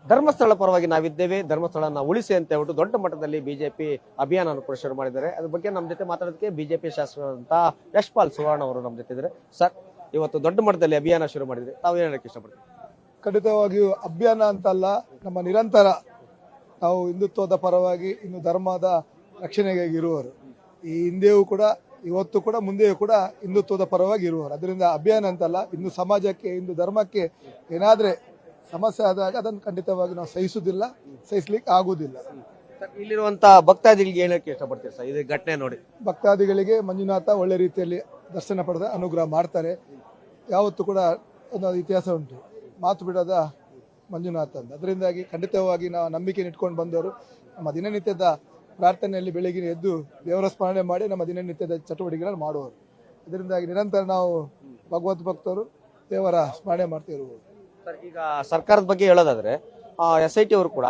ಧರ್ಮಸ್ಥಳ ಪರವಾಗಿ ನಾವಿದ್ದೇವೆ, ಧರ್ಮಸ್ಥಳನ ಉಳಿಸಿ ಅಂತ ಹೇಳ್ಬಿಟ್ಟು ದೊಡ್ಡ ಮಟ್ಟದಲ್ಲಿ ಬಿಜೆಪಿ ಅಭಿಯಾನ ಕೂಡ ಶುರು ಮಾಡಿದ್ದಾರೆ. ಅದ್ರ ಬಗ್ಗೆ ನಮ್ಮ ಜೊತೆ ಮಾತಾಡೋದಕ್ಕೆ ಬಿಜೆಪಿ ಶಾಸಕರಂತ ಯಶ್ಪಾಲ್ ಸುವರ್ಣ ಅವರು ನಮ್ಮ ಜೊತೆ ಇದ್ದಾರೆ. ಸರ್, ಇವತ್ತು ದೊಡ್ಡ ಮಟ್ಟದಲ್ಲಿ ಅಭಿಯಾನ ಶುರು ಮಾಡಿದ್ರೆ ತಾವು ಏನ್ ಹೇಳಕ್ಕೆ ಇಷ್ಟಪಡ್ತೀವಿ? ಖಂಡಿತವಾಗಿಯೂ ಅಭಿಯಾನ ಅಂತಲ್ಲ, ನಮ್ಮ ನಿರಂತರ ನಾವು ಹಿಂದುತ್ವದ ಪರವಾಗಿ ಇನ್ನು ಧರ್ಮದ ರಕ್ಷಣೆಗಾಗಿ ಇರುವವರು. ಈ ಹಿಂದೆಯೂ ಕೂಡ, ಇವತ್ತು ಕೂಡ, ಮುಂದೆಯೂ ಕೂಡ ಹಿಂದುತ್ವದ ಪರವಾಗಿ ಇರುವವರು. ಅದರಿಂದ ಅಭಿಯಾನ ಅಂತಲ್ಲ, ಇನ್ನು ಸಮಾಜಕ್ಕೆ, ಹಿಂದೂ ಧರ್ಮಕ್ಕೆ ಏನಾದ್ರೆ ಸಮಸ್ಯೆ ಆದಾಗ ಅದನ್ನು ಖಂಡಿತವಾಗಿ ನಾವು ಸಹಿಸುವುದಿಲ್ಲ, ಸಹಿಸ್ಲಿಕ್ಕೆ ಆಗುವುದಿಲ್ಲ. ಇಲ್ಲಿರುವಂತ ಭಕ್ತಾದಿಗಳಿಗೆ ಹೇಳಕ್ಕೆ ಇಷ್ಟಪಡ್ತೀವಿ ಸರ್ ಇದು ಘಟನೆ ನೋಡಿ? ಭಕ್ತಾದಿಗಳಿಗೆ ಮಂಜುನಾಥ ಒಳ್ಳೆ ರೀತಿಯಲ್ಲಿ ದರ್ಶನ ಪಡೆದ ಅನುಗ್ರಹ ಮಾಡ್ತಾರೆ. ಯಾವತ್ತೂ ಕೂಡ ಒಂದು ಇತಿಹಾಸ ಉಂಟು, ಮಾತು ಬಿಡದ ಮಂಜುನಾಥ ಅಂತ. ಅದರಿಂದಾಗಿ ಖಂಡಿತವಾಗಿ ನಾವು ನಂಬಿಕೆ ಇಟ್ಕೊಂಡು ಬಂದವರು ನಮ್ಮ ದಿನನಿತ್ಯದ ಪ್ರಾರ್ಥನೆಯಲ್ಲಿ ಬೆಳಗಿನ ಎದ್ದು ದೇವರ ಸ್ಮರಣೆ ಮಾಡಿ ನಮ್ಮ ದಿನನಿತ್ಯದ ಚಟುವಟಿಕೆಗಳನ್ನು ಮಾಡುವರು. ಇದರಿಂದಾಗಿ ನಿರಂತರ ನಾವು ಭಗವದ್ ಭಕ್ತರು ದೇವರ ಸ್ಮರಣೆ ಮಾಡ್ತಿರುವುದು. ಈಗ ಸರ್ಕಾರದ ಬಗ್ಗೆ ಹೇಳೋದಾದ್ರೆ SIT ಅವರು ಕೂಡ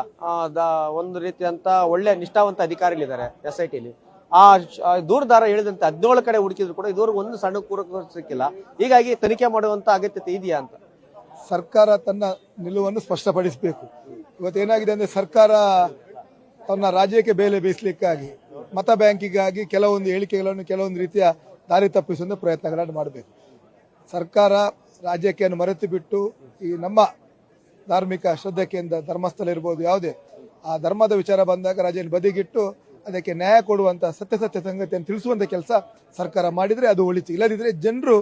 ಒಂದು ರೀತಿಯಂತ ಒಳ್ಳೆ ನಿಷ್ಠಾವಂತ ಅಧಿಕಾರಿಗಳಿದ್ದಾರೆ SITಲಿ. ದೂರದಾರ ಹೇಳಿದಂತೆ 17 ಕಡೆ ಹುಡುಕಿದ್ರು ಕೂಡ ಇದುವರೆಗೂ ಒಂದು ಸಣ್ಣ ಪೂರಕ ಸಿಕ್ಕಿಲ್ಲ. ಹೀಗಾಗಿ ತನಿಖೆ ಮಾಡುವಂತ ಅಗತ್ಯತೆ ಇದೆಯಾ ಅಂತ ಸರ್ಕಾರ ತನ್ನ ನಿಲುವನ್ನು ಸ್ಪಷ್ಟಪಡಿಸಬೇಕು. ಇವತ್ತೇನಾಗಿದೆ ಅಂದ್ರೆ, ಸರ್ಕಾರ ತನ್ನ ರಾಜ್ಯಕ್ಕೆ ಬೇಲೆ ಬೇಯಿಸಲಿಕ್ಕಾಗಿ, ಮತ ಬ್ಯಾಂಕಿಗಾಗಿ ಕೆಲವೊಂದು ಹೇಳಿಕೆಗಳನ್ನು ಕೆಲವೊಂದು ರೀತಿಯ ದಾರಿ ತಪ್ಪಿಸುವ ಪ್ರಯತ್ನಗಳನ್ನು ಮಾಡಬೇಕು. ಸರ್ಕಾರ ರಾಜ್ಯಕ್ಕೆ ಮರೆತು ಬಿಟ್ಟು ಈ ನಮ್ಮ ಧಾರ್ಮಿಕ ಶ್ರದ್ಧೆಯಿಂದ ಧರ್ಮಸ್ಥಳ ಇರ್ಬೋದು, ಯಾವುದೇ ಆ ಧರ್ಮದ ವಿಚಾರ ಬಂದಾಗ ರಾಜ್ಯದಲ್ಲಿ ಬದಿಗಿಟ್ಟು ಅದಕ್ಕೆ ನ್ಯಾಯ ಕೊಡುವಂತ ಸತ್ಯ ಸಂಗತಿಯನ್ನು ತಿಳಿಸುವಂತ ಕೆಲಸ ಸರ್ಕಾರ ಮಾಡಿದ್ರೆ ಅದು ಒಳಿತು. ಇಲ್ಲದಿದ್ರೆ ಜನರು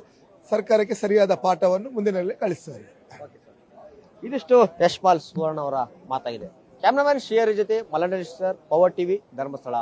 ಸರ್ಕಾರಕ್ಕೆ ಸರಿಯಾದ ಪಾಠವನ್ನು ಮುಂದಿನಲ್ಲಿ ಕಳಿಸ್ತಾರೆ. ಇದಿಷ್ಟು ಯಶ್ಪಾಲ್ ಸುವರ್ಣ ಅವರ ಮಾತಾಗಿದೆ. ಕ್ಯಾಮ್ರಾಮನ್ ಶ್ರೀಹರಿ ಜೊತೆ ಮಲನರೇಶ್ ಸರ್, ಪವರ್ ಟಿವಿ, ಧರ್ಮಸ್ಥಳ.